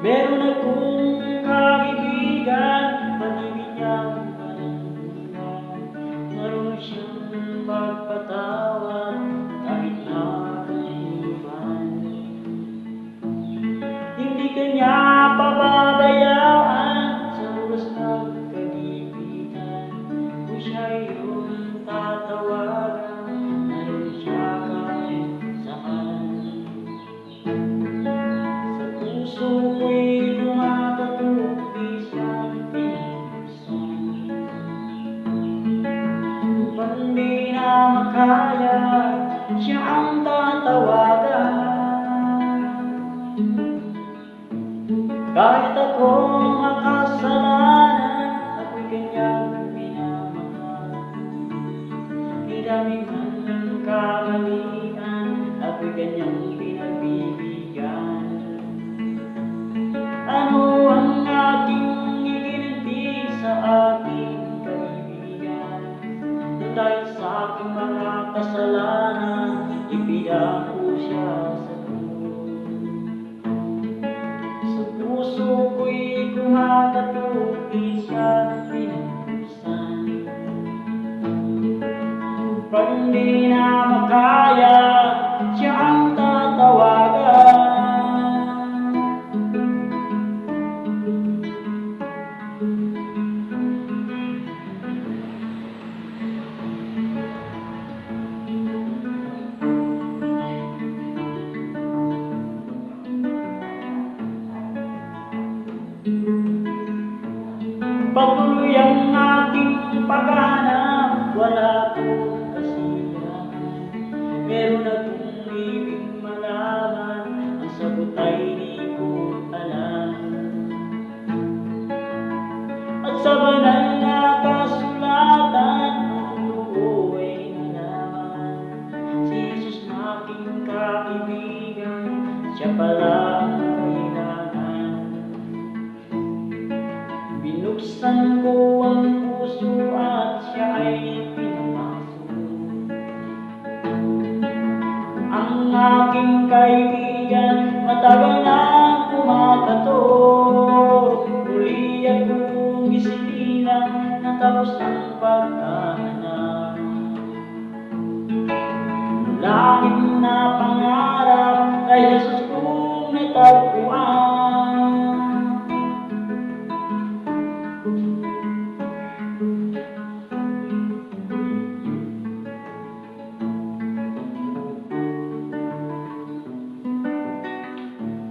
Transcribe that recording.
Meron akong kaibigan, pag-ibig niyang walang marunong siyang magpatawad kahit na kailan. Hindi kanya pababayaan sa oras ng kaibigan. Kung siya iyong tatawagan, naroon siya kahit saan. Sa puso ko'y kumakatok, di siya pinagsan. Upang di na makaya, siya ang tatawagan. Kahit ako'ng makasalanan, ako'y kanyang minamahal. Di dami man ng kamalian, ako'y kanyang pinagbibigyan. Ano ang ating iginanti sa ating kaibigan? Dahil sa aking mga kasalanan, ipinako siya sa puso ko'y kumakatok, di siya pinagpusan. Pag di na makaya, siya ang tatawagan. Patuloy ang ating paghahanap, wala pong kasiyahan. Meron akong ibig malaman, ang sagot ay di ko alam. At sa banal na kasulatan, ang buo ay nalaman. Si Jesus na aking kaibigan, siya pala ang kailangan. Binuksan ko ang puso at siya ay pinapasok. Ang aking kaibigan, matagal na kumakatok. Muli akong isinilang natapos ang paghahanap. Langit na pangarap kay Jesus kong natagpo.